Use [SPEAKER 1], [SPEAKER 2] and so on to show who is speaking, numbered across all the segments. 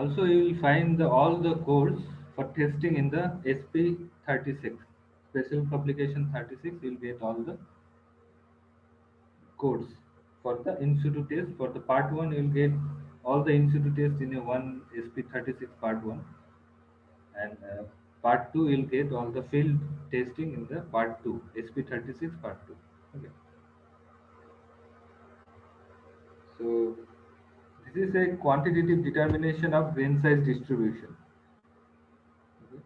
[SPEAKER 1] Also, you will find all the codes for testing in the SP36 special publication 36. You will get all the codes for the in situ test. For the part 1, you will get all the in situ test in a one SP36 part 1, and part 2 you will get all the field testing in the part 2 SP36 part 2. Okay. So this is a quantitative determination of grain size distribution. Okay.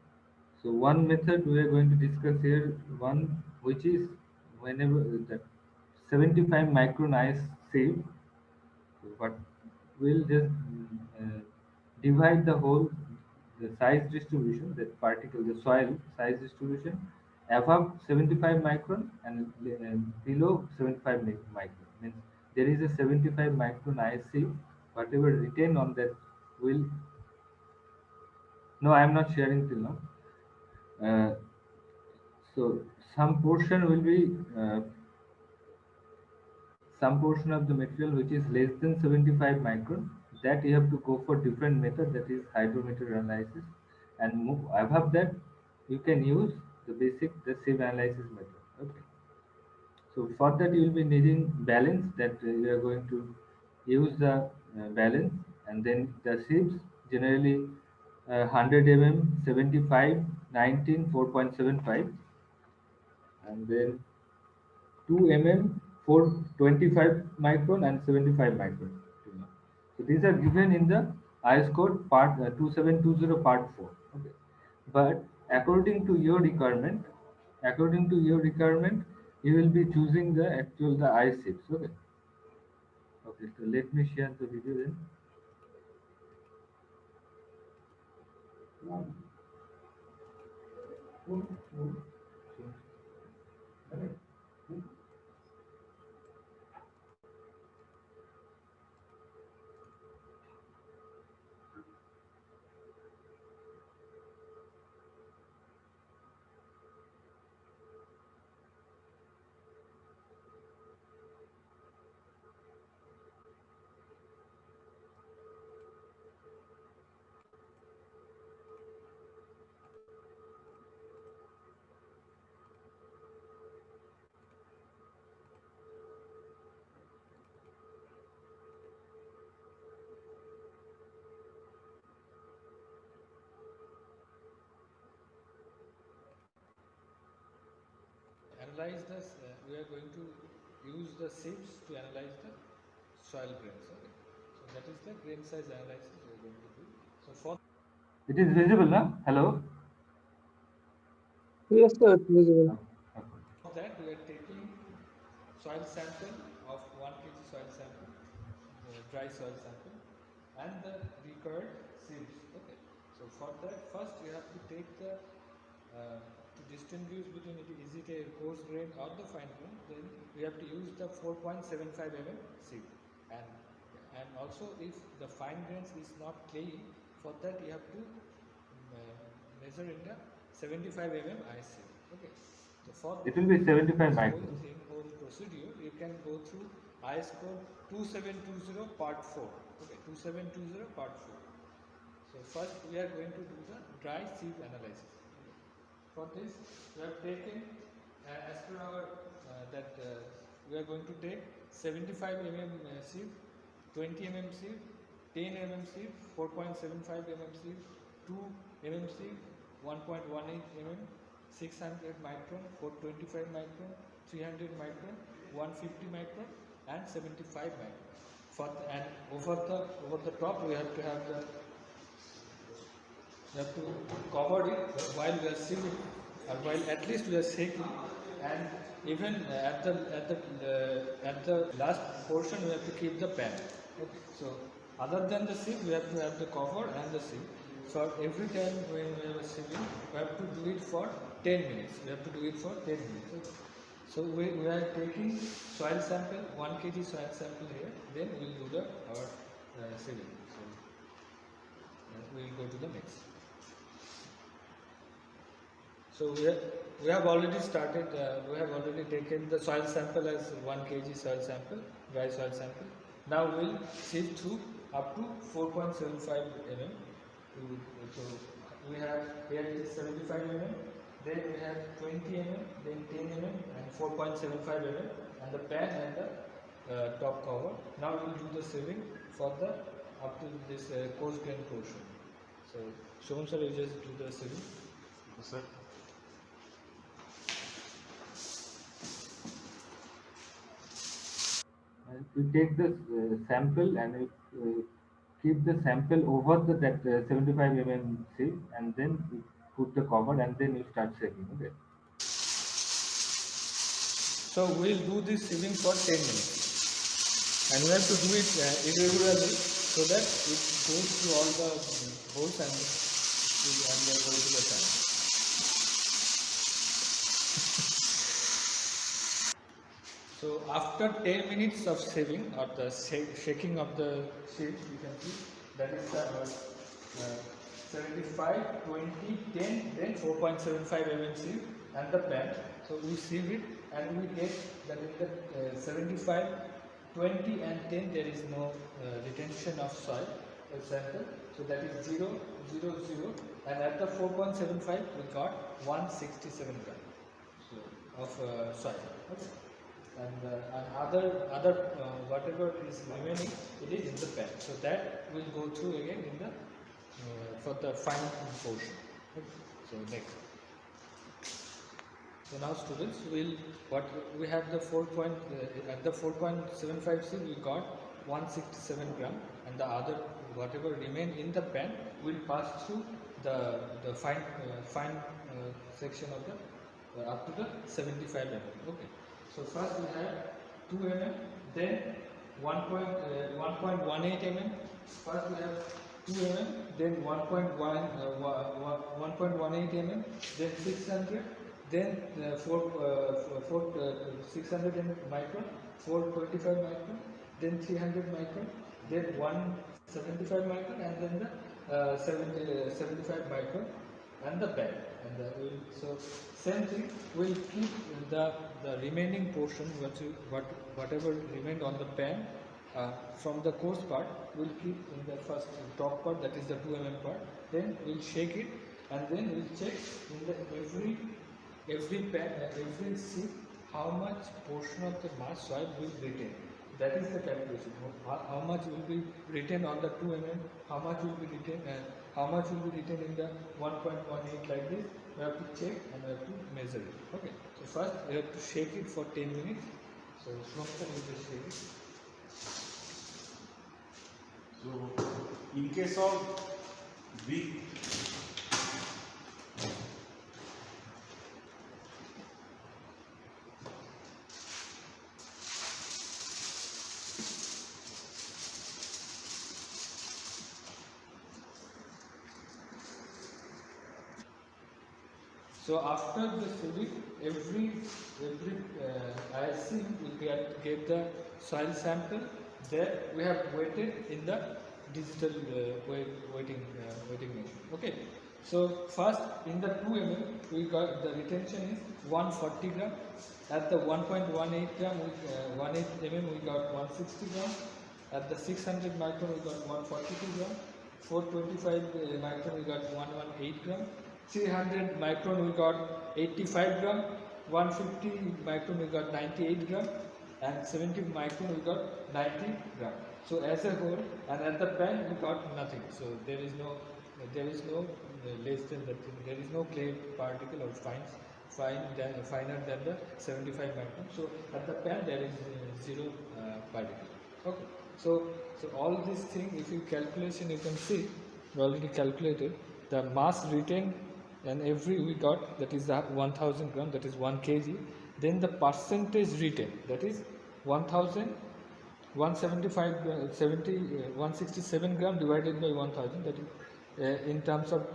[SPEAKER 1] So one method we are going to discuss here, one which is whenever the 75 micron ice sieve, but we'll just divide the whole the size distribution, that particle, the soil size distribution above 75 micron and below 75 micron. Means there is a 75 micron ice sieve. Whatever written on that will, no, I am not sharing till now. Uh, so some portion of the material which is less than 75 micron, that you have to go for different method, that is hydrometer analysis, and move above that you can use the sieve analysis method. Okay. So for that you will be needing balance, that you are going to use the balance, and then the sieves generally 100 mm 75 19 4.75, and then 2 mm for 25 micron and 75 micron. So these are given in the IS code part 2720 part 4. Okay. But according to your requirement, you will be choosing the IS chips. Okay. Okay. So let me share the video then.
[SPEAKER 2] Analyze this. We are going to use the sieves to analyze the soil grains. Okay. So that is the grain size analysis we are going to do. So for
[SPEAKER 1] It is visible now. Hello.
[SPEAKER 3] Yes, sir, it's visible.
[SPEAKER 2] that we are taking soil sample of 1 kg soil sample, dry soil sample, and the required sieves. Okay. So for that, first you have to take the to distinguish between is it a coarse grain or the fine grain, then we have to use the 4.75 mm sieve, and also if the fine grains is not clayey, for that you have to measure in the 75 mm ice sieve. Okay. So for
[SPEAKER 1] It will be 75
[SPEAKER 2] whole
[SPEAKER 1] micron.
[SPEAKER 2] thing, whole procedure, you can go through IS code 2720 part 4. Okay, 2720 part 4. So first we are going to do the dry sieve analysis. Okay. For this, we have taken as per our we are going to take 75 mm sieve, 20 mm sieve, 10 mm sieve, 4.75 mm sieve, 2 mm sieve, 1.18 mm, 600 micron, 425 micron, 300 micron, 150 micron, and 75 micron. And over the top we have to have the cover it while we are sieving, or while at least we are shaking, and even at the last portion we have to keep the pan. Okay. So other than the sieve, we have to have the cover and the sieve. So every time when we are sieving, we have to do it for 10 minutes. We have to do it for 10 minutes. Okay. So we are taking soil sample, 1 kg soil sample here. Then we will do our sieving. So we will go to the next. So we have already started, we have already taken the soil sample as 1 kg soil sample, dry soil sample. Now we will sieve through up to 4.75 mm. So we have here it is 75 mm, then we have 20 mm, then 10 mm and 4.75 mm and the pan and the top cover. Now we will do the sealing for the up to this coarse grain portion. So Shubham sir, you just do the sealing.
[SPEAKER 3] Yes, sir.
[SPEAKER 1] We take the sample and we keep the sample over that 75 sieve, and then you put the cover and then you start shaking. Okay.
[SPEAKER 2] So we will do this sieving for 10 minutes and we have to do it irregularly so that it goes through all the holes and the particular time. So after 10 minutes of sieving or the shaking of the sieve, you can see that is 75, 20, 10, then 4.75 mm sieve and the pan. So we sieve it and we get that in the 75, 20 and 10 there is no retention of soil sample. So that is 0, 0, 0 and at the 4.75 we got 167 gram of soil. Okay. And other whatever is remaining, it is in the pan. So that will go through again in the for the fine portion. Okay. So next. So now students will what we have the 4 point at the 4.75 C we got 167 gram and the other whatever remain in the pan will pass through the fine section of the up to the 75 mm. Okay. So first we have 2 mm, then 1.18 mm. First we have 2 mm, then 1.18 mm, then 600, then 600 micron, 425 micron, then 300 micron, then 175 micron, and then the 75 micron, and the pan. So same thing, we'll keep the remaining portion, whatever remained on the pan from the coarse part, we'll keep in the first top part, that is the 2 mm part. Then we'll shake it, and then we'll check in the every pan, every sieve, how much portion of the mass soil will retain. That is the calculation. How much will be retained on the 2 mm, how much will be retained, and how much will be retained in the 1.18 like this. We have to check and we have to measure it. Okay. So first we have to shake it for 10 minutes. So Shloka will just shake it.
[SPEAKER 3] So, in case of big
[SPEAKER 2] So after the sieving, every ISC will get the soil sample. There we have weighted in the digital weighting machine. Okay. So first in the 2 mm we got the retention is 140 gram. At the 1.18 gram, 18 mm we got 160 gram. At the 600 micron we got 142 gram. 425 micron we got 118 gram. 300 micron we got 85 gram, 150 micron we got 98 gram, and 70 micron we got 90 gram. So as a whole, and at the pan we got nothing. So there is no less than that. There is no clay particle or finer than the 75 micron. So at the pan there is zero particle. Okay. So all this thing, if you calculation, you can see we already calculated the mass retained. And every we got, that is the 1000 gram, that is 1 kg. Then the percentage retained, that is 167 gram divided by 1000. That is in terms of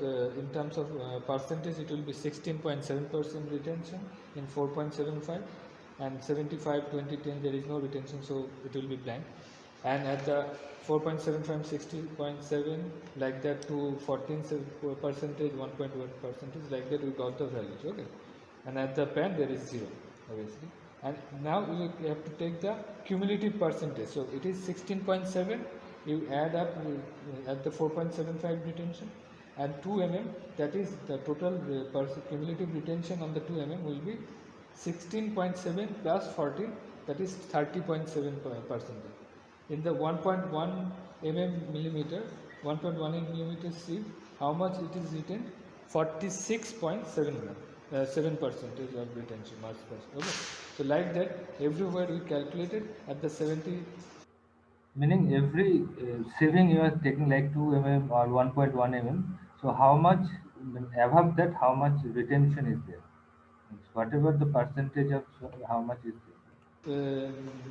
[SPEAKER 2] percentage, it will be 16.7% retention in 4.75, and 75, 20, 10 there is no retention, so it will be blank. And at the 4.75, 60.7, like that, to 14 percentage, 1.1 percentage, like that we got the values. Okay. And at the pan there is 0 obviously. And now we have to take the cumulative percentage. So it is 16.7 you add up at the 4.75 retention, and 2 mm, that is the total cumulative retention on the 2 mm will be 16.7 plus 14, that is 30.7 percent. In the 1.1 millimeter 1.1 millimeter sieve, how much it is retained? 46.7 gram, 7 percentage of retention mass percent. Okay, so like that everywhere we calculated at the 70.
[SPEAKER 1] Meaning every sieving you are taking like 2 mm or 1.1 mm. So how much above that, how much retention is there? Means whatever the percentage of how much is there.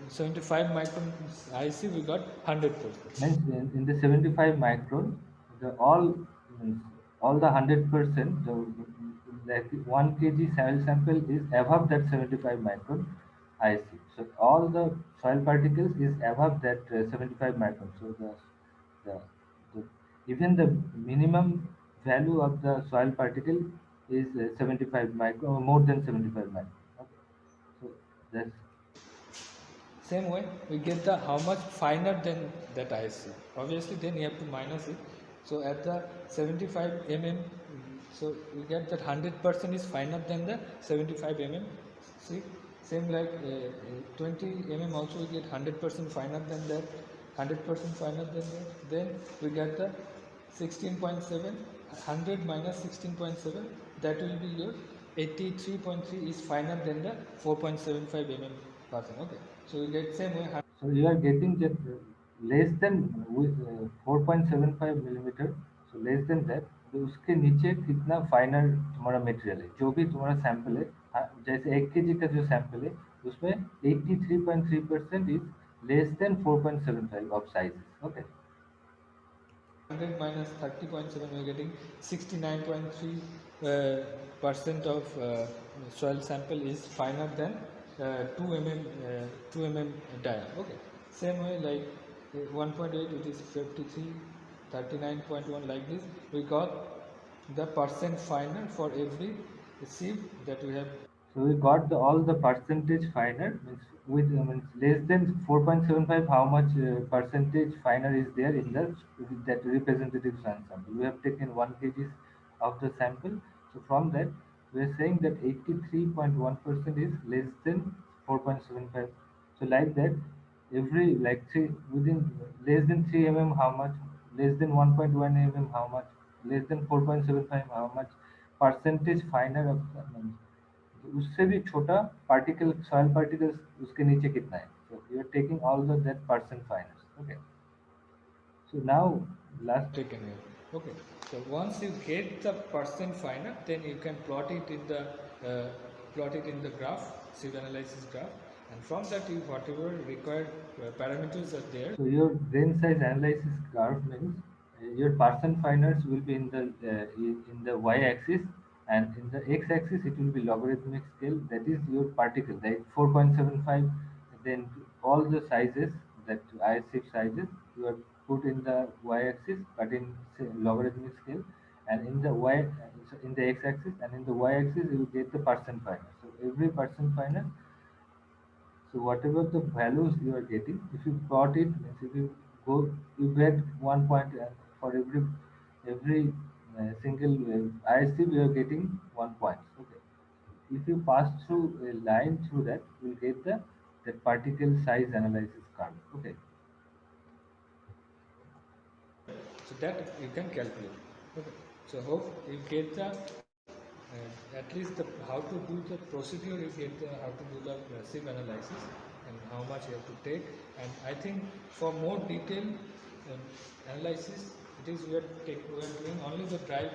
[SPEAKER 2] 75 micron IC we got 100%.
[SPEAKER 1] Means in the 75 micron, the means all the 100%, the like 1 kg soil sample is above that 75 micron IC. So all the soil particles is above that 75 micron. So the, the even the minimum value of the soil particle is 75 micron or more than 75 micron. Okay. So that's
[SPEAKER 2] Same way we get the how much finer than that IC. Obviously then you have to minus it. So at the 75 mm, so we get that 100% is finer than the 75 mm. See, same like 20 mm also we get 100% finer than that, 100% finer than that. Then we get the 16.7, 100 minus 16.7, that will be your 83.3 is finer than the 4.75 mm percent. Okay, so you get same way.
[SPEAKER 1] so you are getting just less than with 4.75 millimeter. So less than that, तो उसके नीचे कितना फाइनर तुम्हारा material है, जो भी तुम्हारा sample है, जैसे 1 kg का जो सैंपल है उसमें 83.3% is less than 4.75 of size. Okay.
[SPEAKER 2] 100 minus 30.7, we are getting 69.3 percent of soil sample is finer than 2 mm 2 mm dia. Okay, same way like 1.8 it is 53, 39.1, like this we got the percent finer for every sieve that we have.
[SPEAKER 1] So we got all the percentage finer, means with means less than 4.75, how much percentage finer is there in the that representative soil sample. We have taken 1 kg of the sample. So from that we are saying that 83.1% is less than 4.75. So like that every like three within less than 3 mm how much, less than 1.1 mm how much, less than 4.75 how much percentage finer of उससे भी छोटा particle soil particles उसके नीचे कितना है. So you are taking all the that percent finals. Okay. So now last.
[SPEAKER 2] Taken here. Okay, so once you get the percent finer, then you can plot it in the graph, sieve analysis graph, and from that you whatever required parameters are there.
[SPEAKER 1] So your grain size analysis curve means your percent finers will be in the y-axis, and in the x-axis it will be logarithmic scale. That is your particle, like 4.75. Then all the sizes that ISF sizes you are put in the y-axis, but in say, logarithmic scale, and in the in the x-axis, and in the y-axis you will get the percent finer. So every percent finer, so whatever the values you are getting, if you plot it, means if you go, you get 1 point for every single ISC, we are getting 1 point. Okay. If you pass through a line through that, you will get the that particle size analysis curve. Okay.
[SPEAKER 2] So that you can calculate. Okay, so hope you get the at least the how to do the procedure, you get the how to do the sieve analysis and how much you have to take. And I think for more detailed analysis, it is we are doing only the dry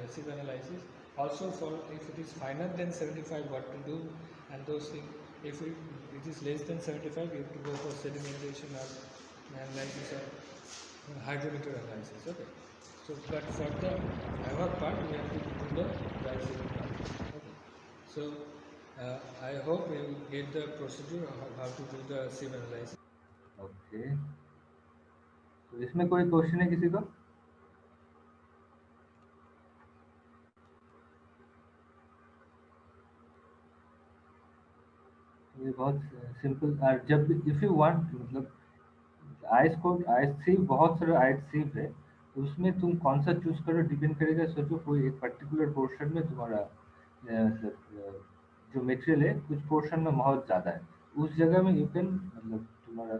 [SPEAKER 2] sieve analysis. Also for if it is finer than 75, what to do and those things. If it is less than 75, you have to go for sedimentation or analysis or hydrometer analysis. Okay. So, but for the our part, we have to do the dry sieve part. Okay. So, I hope you will get the procedure how to do the sieve analysis.
[SPEAKER 1] Okay. तो इसमें कोई question है किसी को? ये बहुत simple. और जब इफ यू वांट, मतलब आइस कोड आइस सीव बहुत सारे आइस सीव है, तो उसमें तुम कौन सा चूज करो डिपेंड करेगा। सोचो कोई एक पर्टिकुलर पोर्शन में तुम्हारा जो मटेरियल है कुछ पोर्शन में बहुत ज़्यादा है, उस जगह में यू कैन मतलब तुम्हारा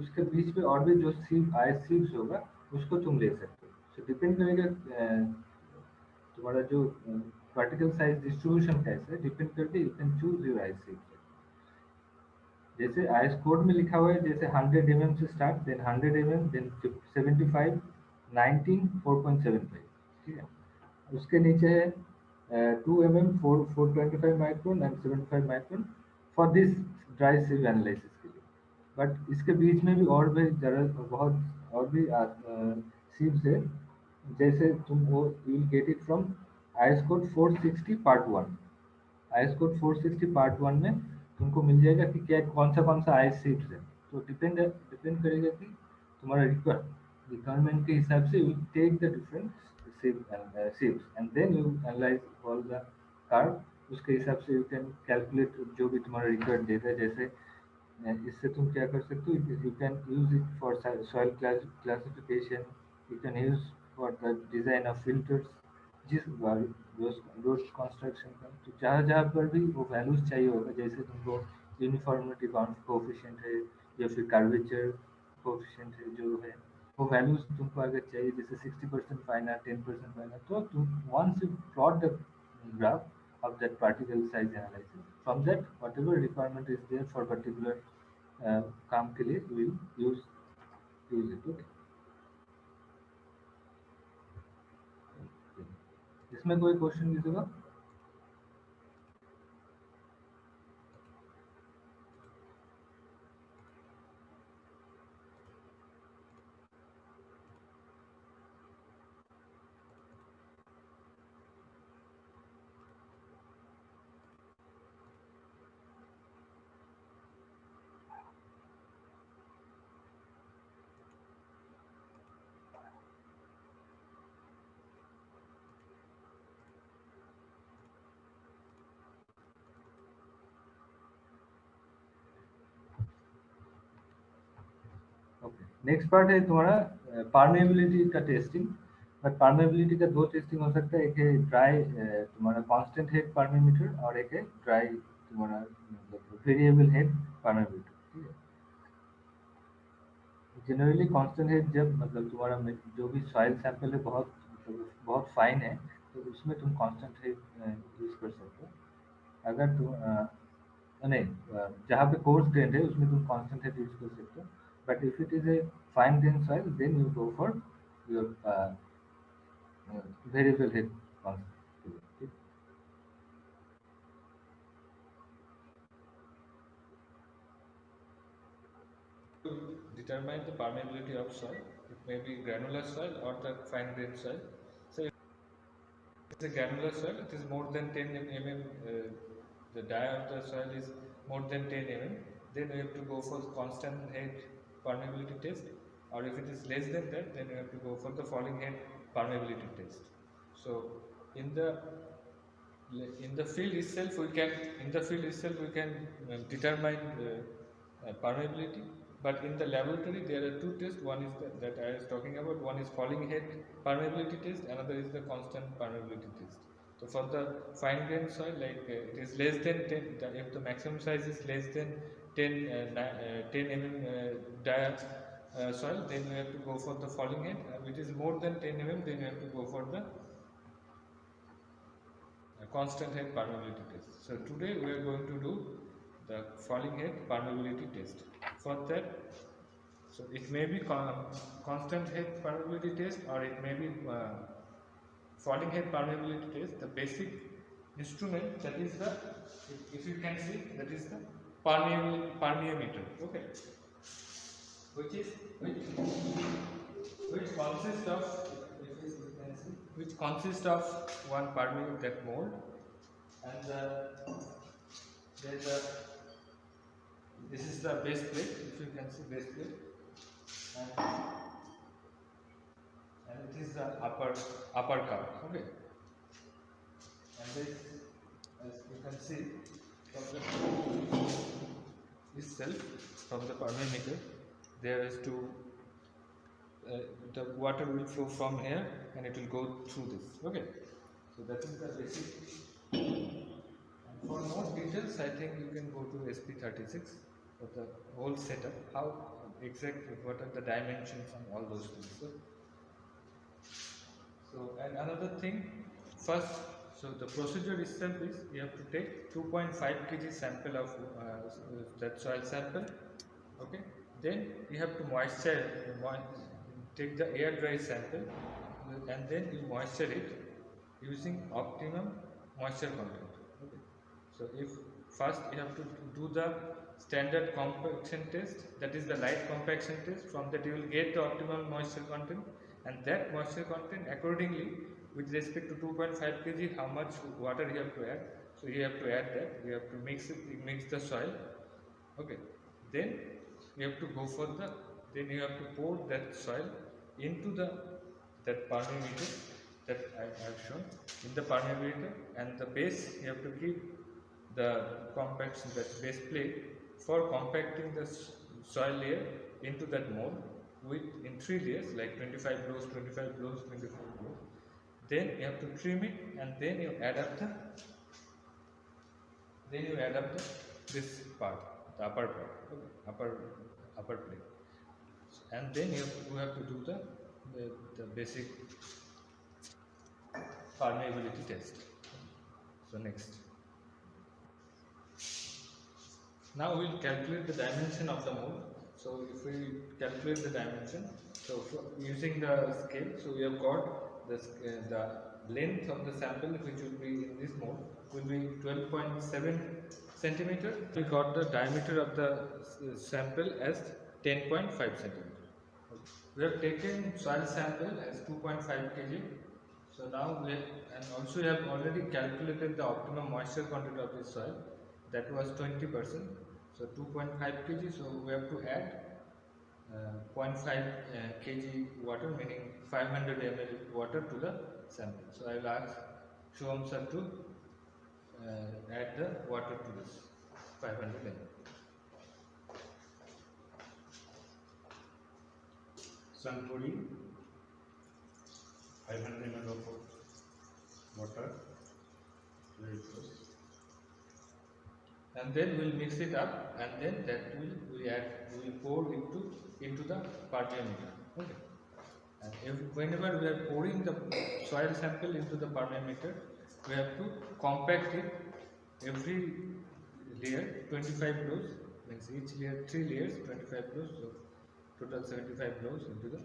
[SPEAKER 1] उसके बीच में और भी जो सीव आइस सीव्स होगा उसको तुम ले सकते हो। सो डिपेंड करेगा तुम्हारा जो पार्टिकल साइज डिस्ट्रीब्यूशन कैसे है, डिपेंड करके you can choose your ice sieve. जैसे आईएस कोड में लिखा हुआ है, जैसे 100 mm से स्टार्ट, देन 100 mm, देन 75, 19, 4.75, ठीक है। उसके नीचे है 2 mm, 425 micron and 75 micron for this dry sieve analysis के लिए। बट इसके बीच में भी और भी जरूरत बहुत और भी सीव्स है। जैसे तुम वो you will get it from IS code 460 part 1। IS code 460 part 1 में तुमको मिल जाएगा कि क्या कौन सा आईएस सीट्स है। तो डिपेंड करेगा कि तुम्हारा रिक्वायरमेंट के हिसाब से you take the different seats and then you analyse all the card. उसके हिसाब से यू कैन कैलकुलेट जो भी तुम्हारा रिक्वायर्ड डेटा है। जैसे इससे तुम क्या कर सकते हो, you can use it for soil classification, you can use for the design of filters, जिस रोड कंस्ट्रक्शन का। तो जहाँ जहाँ पर भी वो वैल्यूज चाहिए होगा, जैसे तुमको यूनिफॉर्मिटी कोफिशिएंट है या फिर कर्वेचर कोफिशिएंट है जो है, वो वैल्यूज तुमको अगर चाहिए, जैसे 60% फाइन आर्ट, 10% फाइन आर्ट, तो तुम once you plot the graph of that particle size analysis, from that whatever requirement is there for particular काम के लिए we use it, okay। इसमें कोई क्वेश्चन किसी का? ओके, नेक्स्ट पार्ट है तुम्हारा परमेबिलिटी का टेस्टिंग। बट परमेबिलिटी का दो टेस्टिंग हो सकता है, एक है ड्राई तुम्हारा कांस्टेंट हेड परमीमीटर, और एक है ड्राई तुम्हारा मतलब वेरिएबल हेड परमीमीटर, ठीक है। जनरली कांस्टेंट हेड जब मतलब तुम्हारा जो भी सॉइल सैंपल है बहुत मतलब बहुत फाइन है, तो उसमें तुम कांस्टेंट हेड यूज कर सकते हो। अगर तुम नहीं, जहाँ पे कोर्स ग्रेन है उसमें तुम कांस्टेंट हेड यूज कर सकते हो। But if it is a fine grain soil then you go for your variable head constant.
[SPEAKER 2] Determine the permeability of soil. It may be granular soil or the fine grained soil. So if it's a granular soil, it is more than 10 mm, the dia of the soil is more than 10 mm, then you have to go for constant head permeability test, or if it is less than that, then you have to go for the falling head permeability test. So in the field itself we can determine permeability, but in the laboratory there are two tests. One is that I was talking about. One is falling head permeability test, another is the constant permeability test. So for the fine grained soil, like it is less than 10, if the maximum size is less than 10 mm dia soil, then you have to go for the falling head. Which is more than 10 mm, then you have to go for the constant head permeability test. So today we are going to do the falling head permeability test. For that, so it may be constant head permeability test, or it may be falling head permeability test. The basic instrument, that is the, if you can see, that is the permeometer, okay, which is which consists of, if you can see, which consists of one permeable that mold, and then this is the base plate, if you can see base plate, and it is the upper cup, okay, and this, as you can see from the itself, from the permeometer, there is to the water will flow from here and it will go through this. Okay, so that is the basic. And for more details, I think you can go to SP36 for the whole setup, how exactly what are the dimensions and all those things. So and another thing, first, so the procedure itself is you have to take 2.5 kg sample of that soil sample. Okay, then you have to take the air dry sample and then you moisture it using optimum moisture content. Okay, so if first you have to do the standard compaction test, that is the light compaction test. From that you will get the optimal moisture content, and that moisture content accordingly with respect to 2.5 kg how much water you have to add. So you have to add that, you have to mix the soil. Okay, then you have to go for the, then you have to pour that soil into that permeameter that I have shown in the permeameter, and the base you have to keep the compaction, that base plate for compacting the soil layer into that mold with in 3 layers, like 25 blows, 25 blows, 25 blows. Then you have to trim it, and then you add up this part, the upper part, okay, upper plate, and then you have to do the basic permeability test. So next, now we will calculate the dimension of the mold. So if we calculate the dimension, so using the scale, so we have got the length of the sample which will be in this mold will be 12.7 centimeter. We got the diameter of the sample as 10.5 centimeter. We have taken soil sample as 2.5 kg. So now we have, and also we have already calculated the optimum moisture content of this soil, that was 20%. So 2.5 kg, so we have to add 0.5 kg water, meaning 500 ml water to the sample. So I will ask Shubham sir to add the water to this 500 ml.
[SPEAKER 3] Suntory 500 ml of water,
[SPEAKER 2] and then we'll mix it up, and then that will pour into the permeameter. Okay, and whenever we are pouring the soil sample into the permeameter, we have to compact it every layer 25 blows, means each layer 3 layers 25 blows, so total 75 blows into the,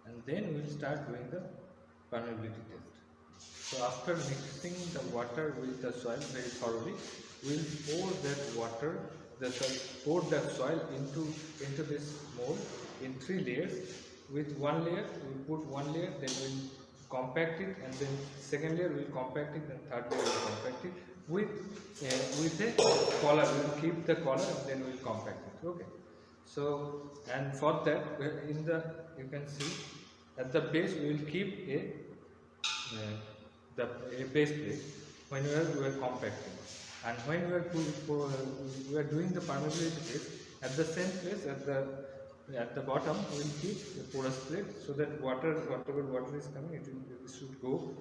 [SPEAKER 2] and then we will start doing the permeability test. So after mixing the water with the soil very thoroughly, we will pour that water, pour the soil into this mold in 3 layers. With one layer, we will put one layer, then we will compact it, and then second layer we will compact it, then third layer we will compact it with a collar. We will keep the collar, and then we will compact it. Okay. So, and for that, you can see at the base we will keep a base plate when we are compacting, and when we are doing the permeability test, at the same place at the bottom we will keep a porous plate, so that whatever water is coming, it should go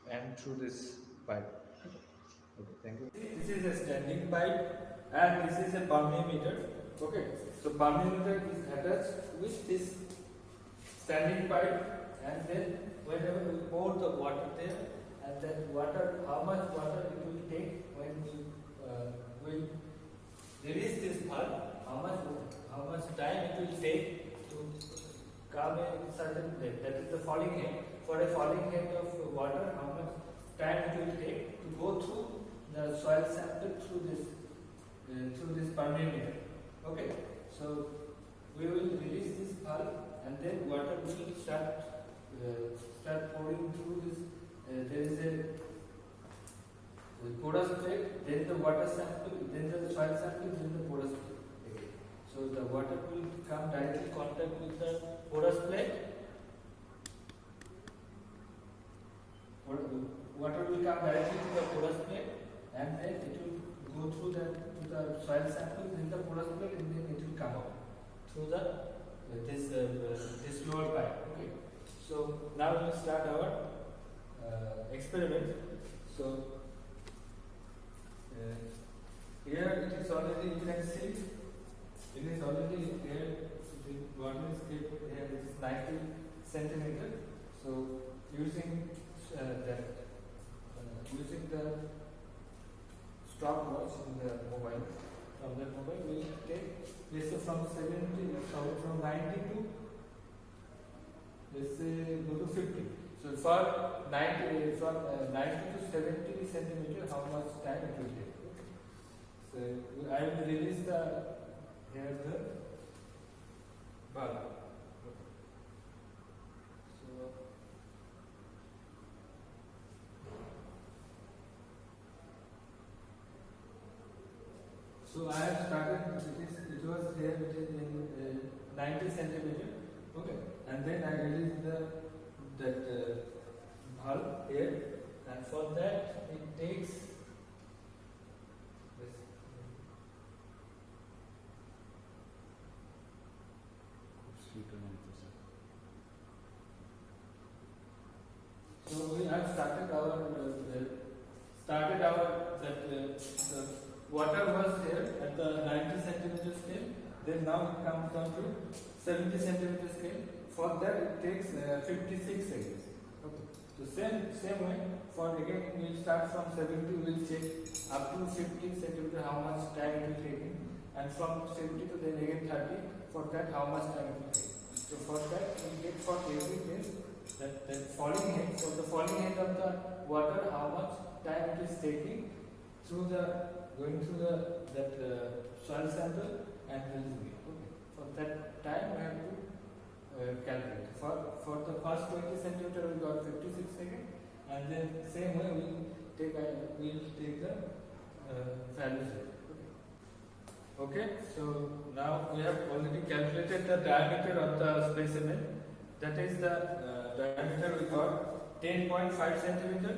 [SPEAKER 2] and through this pipe. Okay, thank you. This is a standing pipe, and this is a permeameter. Okay, so permeameter is attached with this standing pipe, and then whenever we pour the water there, and that water, how much water it will take when we release this valve, how much time it will take to come a certain depth, that is the falling head. For a falling head of water, how much time it will take to go through the soil sample through this permeameter. Okay, so we will release this valve, and then water will start pouring through this. There is a porous plate, then the water sample, then the soil sample, then the porous plate. Okay. So the water will come directly contact with the porous plate. Water will come directly to the porous plate, and then it will go through to the soil sample, then the porous plate, and then it will come out through the this lower pipe. Okay. So now we will start our experiment. So here it is already, you can see it is already here. The water is kept here. It is 90 centimeter. So using using the stopwatch in the mobile, from that mobile we will take, let's say from 70, from 90 to, let's say go to 50. So for 90, from 90 to 70 centimeter, how much time it will take? Okay. So I will release the here the bulb. Okay. So I have started. It was here. It is in 90 centimeter. Okay, and then I released that bulb here, and for that it takes this. So we have started our the water was here at the 90 centimeter scale. Then now it comes down to 70 centimeter scale. For that it takes 56 seconds. Okay. So same way. For again we will start from 70. We will check up to 50 centimeter how much time it will take, and from 70 to then again 30. For that how much time it will take. So for that we get for every case that falling head. So the falling head of the water, how much time it is taking through the going through that soil sample and releasing it. Okay. For that time we have to calculate. For the first 20 centimeter we got 56 seconds, and then same way we will take the values here. Okay. So now we have already calculated the diameter of the specimen. That is the diameter we got 10.5 centimeter,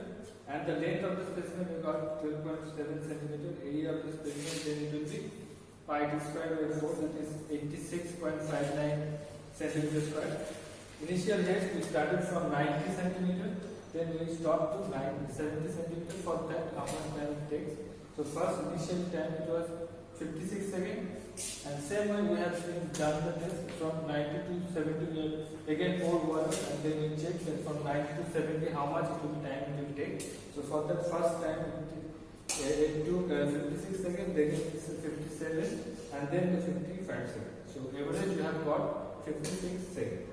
[SPEAKER 2] and the length of the specimen we got 12.7 centimeter. Area of the specimen then it will be pi d square by 4, that is 86.59 centimeter square. Initial height we started from 90 centimeter, then we stopped to 70 centimeter. For that how much time it takes? So first initial time it was 56 seconds, and same way we have done the test from 90 to 70. We have again poured water, and then we check that from 90 to 70 how much time it will take. So for that first time it took 56 seconds, then it is 57, and then the 55 seconds. So average you have got 56 seconds.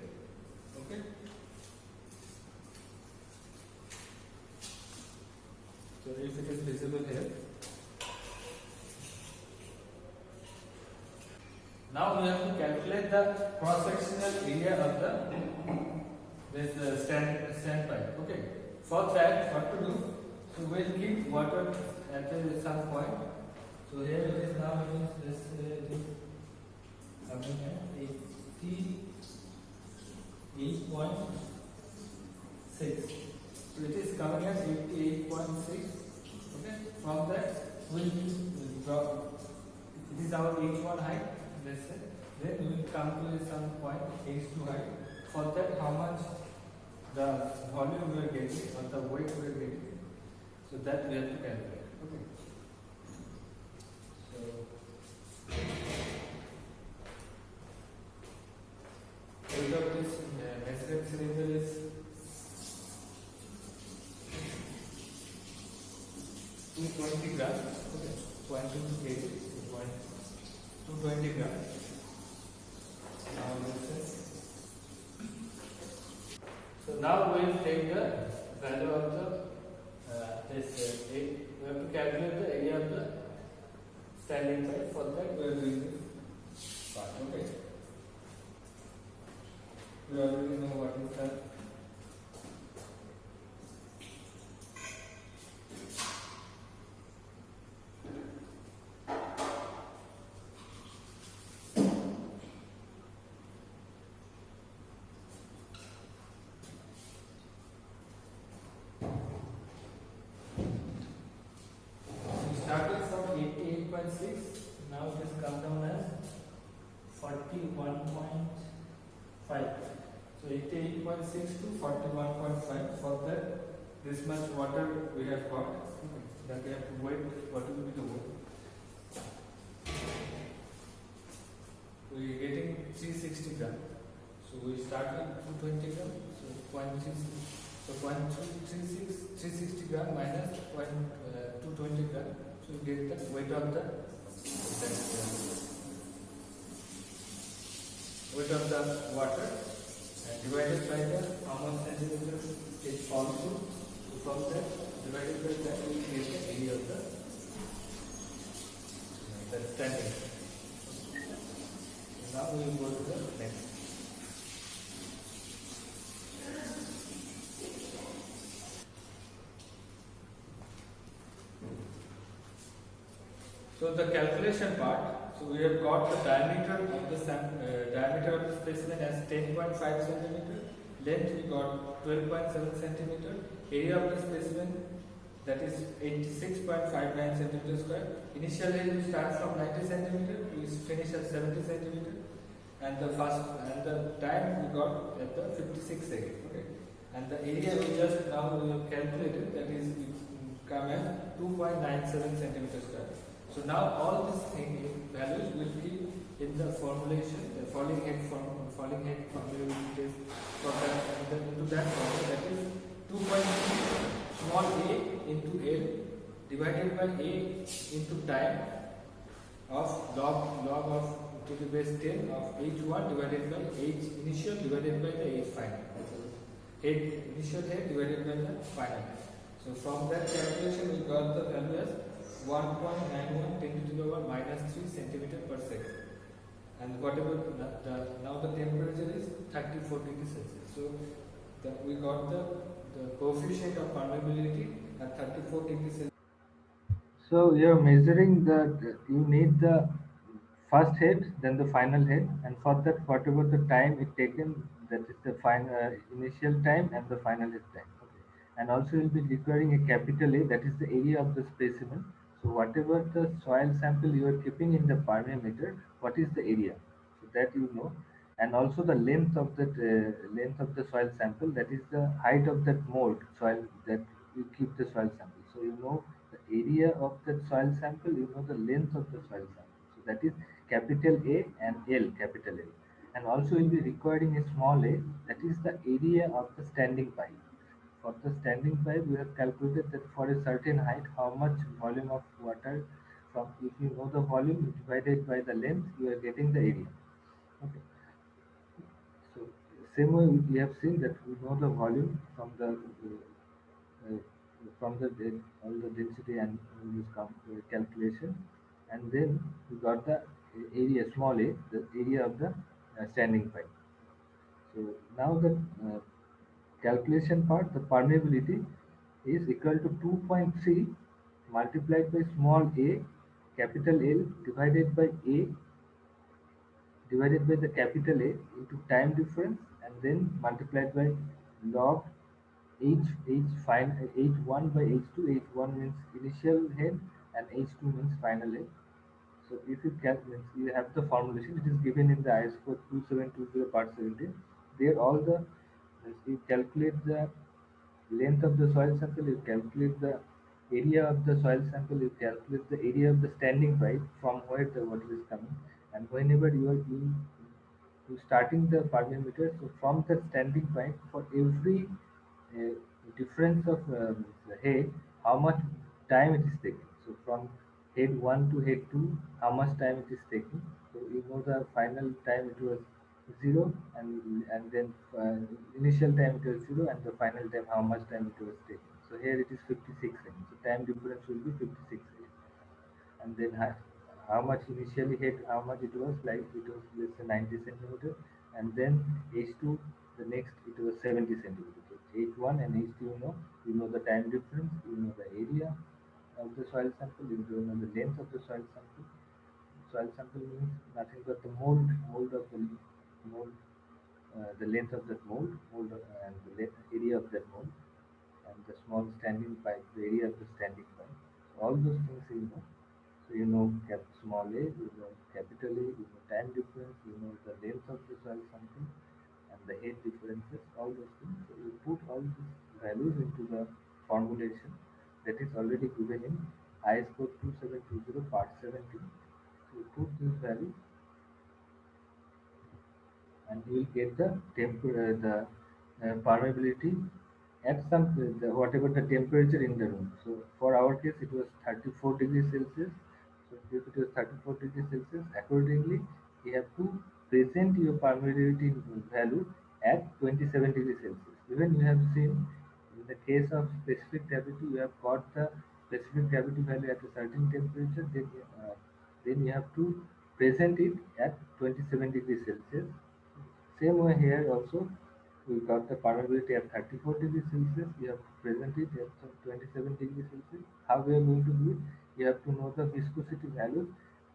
[SPEAKER 2] Okay. So if it is visible here. Now we have to calculate the cross-sectional area of the stand pipe. Okay. For that, what to do? So we will keep water at some point. So here it is now. It is this 88.6. So it is coming as 88.6. Okay. From that we will drop. It is our H1 height. Let's say. Then we will come to some point H2 height. For that, how much the volume we are getting or the weight we are getting. So that we have to calculate. Okay. So weight of this measuring cylinder is 220 grams. Okay. 0.2 kg. 220 grams. Now so now we will take the value of the we have to calculate the area of the standing pipe. For that we are doing this part. Okay. We already know what is that. Started from 88.6, now it has come down as 41.9. 8.6 to 41.5. For that, this much water we have got. Then we have to wait. What will be the weight? We are getting 360 gram. So we start with 220 gram. So 0.36. So 360 gram minus 220 gram. So you get the weight of the water and divided by the how much centimeters it falls to. So from that divided by that we get the area of the standing. So now we will go to the next. So the calculation part. So we have got the diameter of the specimen as 10.5 centimeter. Length we got 12.7 centimeter. Area of the specimen, that is 86.59 centimeter square. Initial height we start from 90 centimeter. We finish at 70 centimeter. And the time we got at the 56 second. Okay. And the area we just now we have calculated, that is come as 2.97 centimeter square. So now all these values will be in the formulation, the falling head formula test for that into that formula, that is 2.3 small a into L divided by a into time of log of to the base 10 of h1 divided by h initial divided by the h final. Initial head divided by the final. So from that calculation we got the value as 1.91 10 to the power minus 3 centimeter per second. And whatever now the temperature is 34 degrees Celsius. So we got the coefficient of permeability at 34 degrees Celsius.
[SPEAKER 1] So you're measuring you need the first head, then the final head, and for that, whatever the time it taken, that is the final initial time and the final head time. Okay. And also you'll be requiring a capital A, that is the area of the specimen. So whatever the soil sample you are keeping in the parameter, what is the area? So that you know, and also the length of the soil sample, that is the height of that mold soil that you keep the soil sample. So you know the area of that soil sample, you know the length of the soil sample. So that is capital A and L, capital L. And also you'll be requiring a small a, that is the area of the standing pipe. For the standing pipe, we have calculated that for a certain height, how much volume of water from, if you know the volume divided by the length, you are getting the area. Okay. So same way we have seen that we know the volume uh, from all the density and this calculation, and then we got the area small a, the area of the standing pipe. So now the calculation part, the permeability is equal to 2.3 multiplied by small a capital L divided by a divided by the capital A into time difference, and then multiplied by log h1 by h2. H1 means initial head and h2 means final head. So if you calculate, you have the formulation. It is given in the IS code 2720 part 17. There all the you calculate the length of the soil sample, you calculate the area of the soil sample, you calculate the area of the standing pipe from where the water is coming, and whenever you starting the parameter, so from the standing pipe for every uh, difference of the head, how much time it is taking. So from head 1 to head 2, how much time it is taking. So you know the final time it was 0, and then initial time it was 0, and the final time how much time it was taking. So here it is 56 seconds. So time difference will be 56 seconds. And then how much initially hit, how much it was, like it was let's say 90 centimeter, and then H2 the next it was 70 centimeter. So H1 and H2, you know the time difference, you know the area of the soil sample, you know the length of the soil sample. Soil sample means nothing but the mold of the mold, the length of that and the area of that mold, and the small standing pipe, the area of the standing pipe. So all those things you know. So you know small a, you know capital A, you know time difference, you know the length of the soil sample, and the head differences, all those things. So you put all these values into the formulation that is already given in IS code 2720 part 17. So you put this value and you will get the permeability at some whatever the temperature in the room. So for our case it was 34 degrees Celsius. So if it was 34 degrees Celsius, accordingly you have to present your permeability value at 27 degrees Celsius. Even you have seen in the case of specific gravity, you have got the specific gravity value at a certain temperature, then you have to present it at 27 degrees Celsius. Same way here also, we got the permeability at 34 degrees Celsius. We have to present it at 27 degrees Celsius. How we are going to do it? You have to know the viscosity values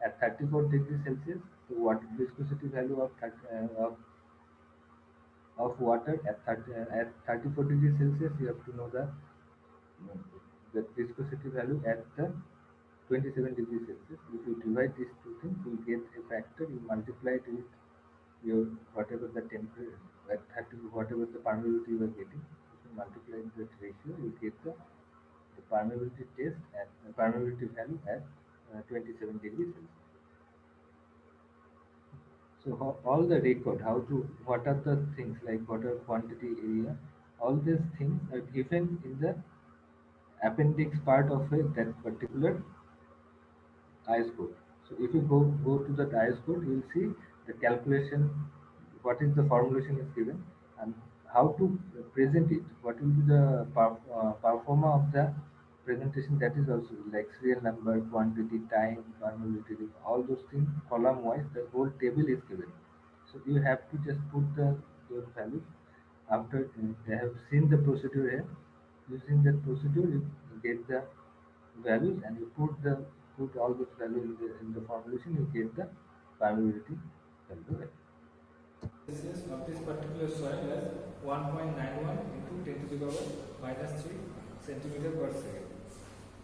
[SPEAKER 1] at 34 degrees Celsius. So what viscosity value of water at 34 degrees Celsius? You have to know the viscosity value at the 27 degrees Celsius. If you divide these two things, you will get a factor. You multiply it with your whatever the temperature at 30, whatever the permeability you are getting, if you multiply that ratio, you get the permeability test at the permeability value at 27 degrees Celsius. So all the record, how to, what are the things like water quantity, area, all these things are given in the appendix part of that particular IS code. So if you go to the IS code, you will see the calculation, what is the formulation is given, and how to present it. What will be the performa of the presentation, that is also like serial number, quantity, time, permeability, all those things column wise. The whole table is given. So you have to just put those values after they have seen the procedure here. Using that procedure, you get the values and you put all those values in the formulation, you get the permeability value.
[SPEAKER 2] Celsius of this particular soil as 1.91 into 10 to the power minus 3 centimeter per second.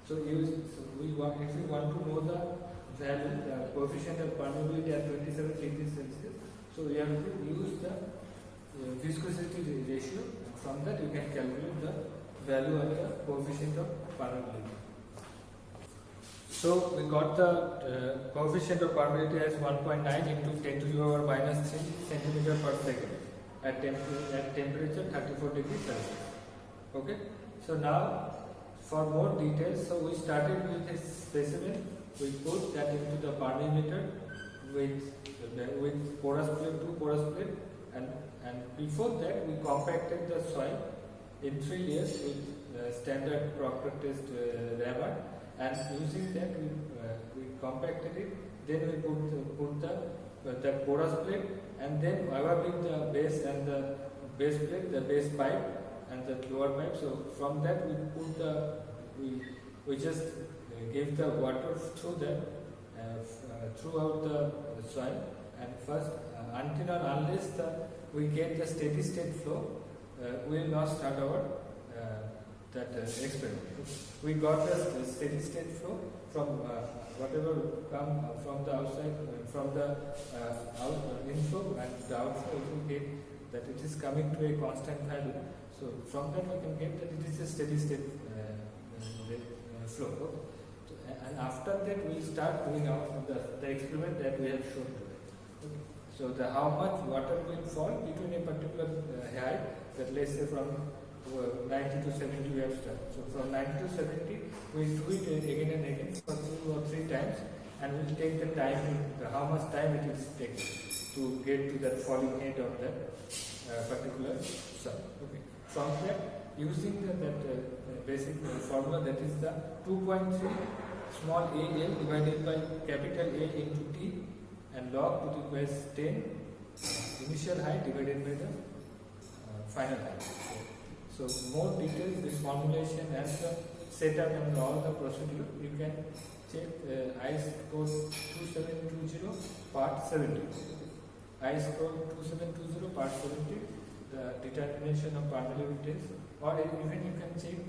[SPEAKER 2] So, we want, if we want to know the value, the coefficient of permeability at 27 degrees Celsius, so we have to use the viscosity ratio. From that, you can calculate the value of the coefficient of permeability. So we got the coefficient of permeability as 1.9 into 10 to the power minus 3 centimeter per second at temperature 34 degrees Celsius. Okay. So now for more details, so we started with a specimen. We put that into the permeameter with porous plate, 2 porous plate, and before that we compacted the soil in 3 layers with standard Proctor test rubber. And using that we compacted it. Then we put the porous plate, and then overlapping the base and the base plate, the base pipe and the lower pipe. So from that we just give the water through that throughout the soil, and first until or unless we get the steady state flow, we will not start our experiment. We got the steady state flow from whatever come from the outside, from the inflow, and the outflow we get that it is coming to a constant value. So from that we can get that it is a steady state flow. And after that we start doing the experiment that we have shown today. Okay. So how much water will fall between a particular height, that let's say from 90 to 70 we have started. So from 90 to 70 we do it again and again for 2 or 3 times, and we will take the time, how much time it will take to get to that falling head of that particular soil. Okay. From that, using that basic formula, that is the 2.3 small a L divided by capital A into T, and log it equals 10 initial height divided by the final height. So more details, this formulation and the setup and all the procedure, you can check IS code 2720 part 70. IS code 2720 part 70, the determination of permeability test, or even you can check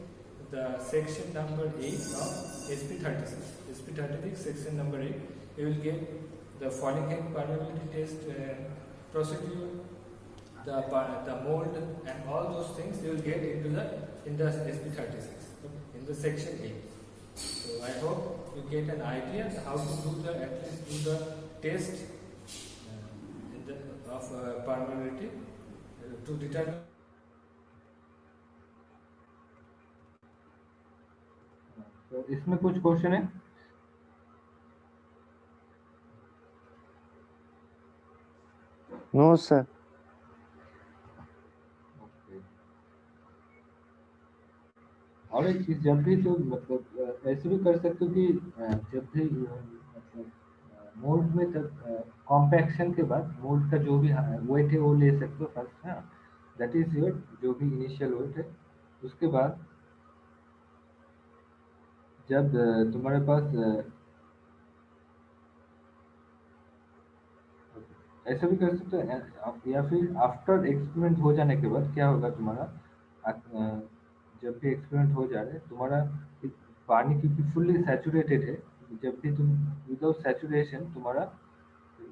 [SPEAKER 2] the section number 8 of SP36. SP36 section number 8, you will get the falling head permeability test procedure the mold and all those things you will get into the SP36 in the section 8. So I hope you get an idea how to do the at least do the test of permeability to determine.
[SPEAKER 1] तो इसमें कुछ question है?
[SPEAKER 4] No sir.
[SPEAKER 1] और एक चीज, जब भी तो मतलब ऐसे भी कर सकते हो कि जब भी मतलब मोल्ड में तब कॉम्पैक्शन के बाद मोल्ड का जो भी वेट है वो ले सकते हो फर्स्ट। हाँ, दैट इज योर जो भी इनिशियल वेट है। उसके बाद जब तुम्हारे पास ऐसा भी कर सकते हो, या फिर आफ्टर एक्सपेरिमेंट हो जाने के बाद क्या होगा तुम्हारा, जब भी एक्सपेरिमेंट हो जा रहा है तुम्हारा पानी क्योंकि फुल्ली सैचुरेटेड है, जब भी तुम विदाउट सैचुरेशन तुम्हारा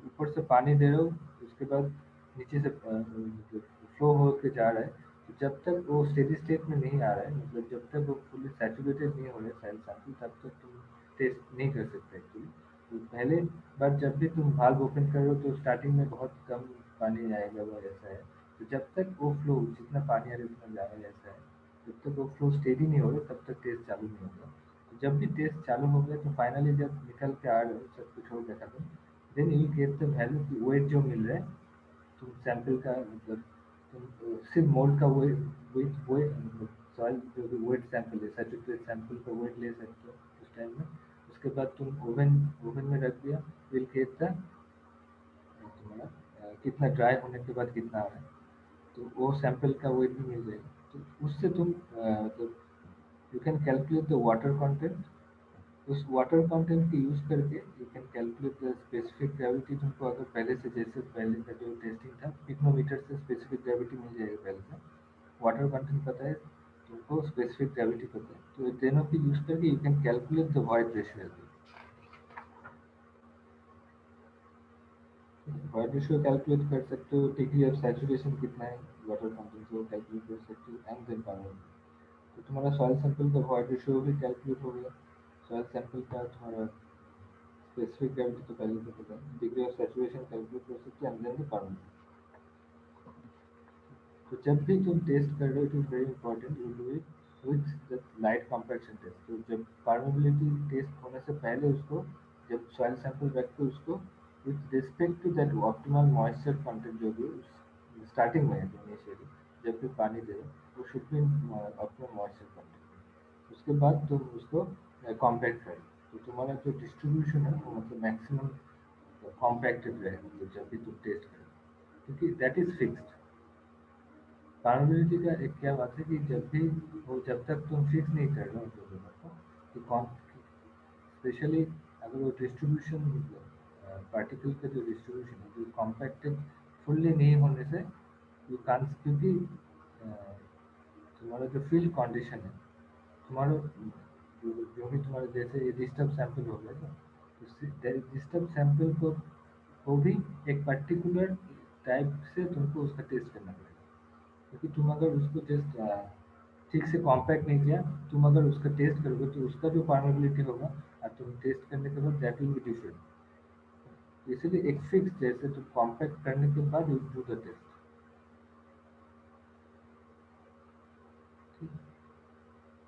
[SPEAKER 1] ऊपर से पानी दे रहे हो, उसके बाद नीचे से फ्लो होके जा रहा है, तो जब तक वो स्टेडी स्टेट में नहीं आ रहा है, मतलब जब तक वो फुल्ली सैचुरेटेड नहीं हो रहे सेल सैंपल, तब तक तुम टेस्ट नहीं कर सकते एक्चुअली। तो पहले बार जब भी तुम वाल्व ओपन कर रहे हो तो स्टार्टिंग में बहुत कम पानी आएगा, वो ऐसा है। तो जब तक वो फ्लो जितना पानी आ रहा है उतना जा रहा है, ऐसा है। जब तक वो फ्लो स्टेडी नहीं हो रहा तब तक टेस्ट चालू नहीं होगा। तो जब भी टेस्ट चालू हो गया तो फाइनली जब निकल के आ रहे हो, सब कुछ हो गया खत्म, then you get the value की वेट जो मिल रहा है तुम सैंपल का, मतलब तुम सिर्फ मोल्ड का वेट मतलब सॉइल जो भी वेट सैंपल है, सैचुरेटेड सैंपल का वेट ले सकते हो उस टाइम में। उसके बाद तुम ओवन में रख दिया, विल गेट द तुम्हारा कितना ड्राई होने के बाद कितना आ रहा है, तो वो सैंपल का वेट भी मिल जाएगा। तो उससे तुम मतलब you can calculate the water content. उस वाटर कंटेंट की यूज करके you can calculate the specific gravity. तुमको अगर पहले से जैसे पहले का जो टेस्टिंग था, पिक्नोमीटर से स्पेसिफिक ग्रेविटी मिल जाएगा पहले से, वाटर कंटेंट पता है तुमको, स्पेसिफिक ग्रेविटी पता है, तो इन दोनों की यूज करके you can calculate the void ratio. Void ratio calculate कर सकते हो, डिग्री ऑफ सैचुरेशन कितना है वाटर कंटेंट वो कैलकुलेट कर सकते हो, एंड देन पानी। तो तुम्हारा सॉइल सैंपल का वॉइड रेशियो भी कैलकुलेट हो गया। सॉइल सैंपल का तुम्हारा स्पेसिफिक ग्रेविटी तो पहले से पता है, डिग्री ऑफ सैचुरेशन कैलकुलेट कर सकते हैं, एंड देन द पानी। तो जब भी तुम टेस्ट कर रहे हो, it is very important you do it with the light compaction test. तो जब परमेबिलिटी टेस्ट होने से पहले उसको, जब सॉइल सैंपल रख के उसको with respect to that optimal moisture content जो भी स्टार्टिंग में है इनिशियली, जब भी पानी दे वो should be optimal moisture content. उसके बाद तुम उसको कॉम्पैक्ट करो, तो तुम्हारा जो डिस्ट्रीब्यूशन है वो मतलब मैक्सिमम कॉम्पैक्टेड रहेगा, मतलब जब भी तुम टेस्ट करो, क्योंकि दैट इज फिक्स्ड। परमेबिलिटी का एक क्या बात है कि जब भी वो, जब तक तुम फिक्स नहीं कर रहे हो चीज़ों को, कि कौन स्पेशली अगर वो डिस्ट्रीब्यूशन पार्टिकल का जो डिस्ट्रीब्यूशन है जो कॉम्पैक्टेड फुल्ली नहीं होने से यू कान, क्योंकि तुम्हारा जो फील्ड कंडीशन है, तुम्हारा जो भी तुम्हारे जैसे ये डिस्टर्ब सैंपल हो गया था, तो डिस्टर्ब सैंपल को भी एक पर्टिकुलर टाइप से तुमको उसका टेस्ट करना पड़ेगा। क्योंकि तुम अगर उसको जस्ट ठीक से कॉम्पैक्ट नहीं किया, तुम अगर उसका टेस्ट करोगे तो उसका जो परमेबिलिटी होगा और तुम टेस्ट करने के बाद दैट विल बी डिफरेंट। इसलिए एक फिक्स, जैसे तुम कॉम्पैक्ट करने के बाद यू डू द टेस्ट।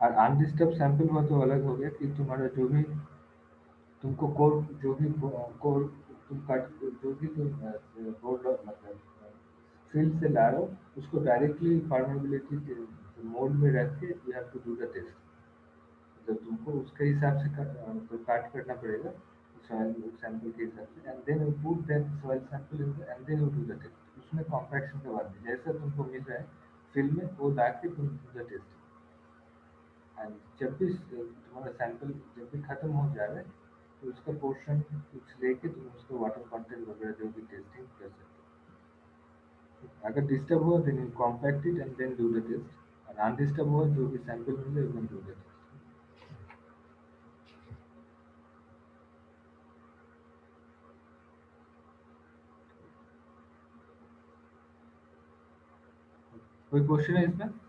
[SPEAKER 1] और अनडिस्टर्ब सैंपल हुआ तो अलग हो गया कि तुम्हारा जो भी तुमको कोर, जो भी कोर तुम काट, जो भी तुम कोर मतलब फील्ड से ला रहे हो, उसको डायरेक्टली परमेबिलिटी मोड में रख के you have to do the test. जब तुमको उसके हिसाब से तो काट करना पड़ेगा सॉइल सैंपल के हिसाब से, and then you put that soil sample in and then you do the test. उसमें कॉम्पैक्शन के बाद जैसा तुमको मिल रहा है फील्ड में वो ला के तुम डू द टेस्ट। एंड जब भी तुम्हारा सैंपल जब भी खत्म हो जा रहा है तो उसका पोर्शन कुछ लेके तुम उसको वाटर कंटेंट वगैरह जो भी टेस्टिंग कर सकते हो। अगर डिस्टर्ब हुआ then you compact it and then do the test, और अनडिस्टर्ब हुआ जो भी सैंपल मिले you can do the test. कोई क्वेश्चन है इसमें?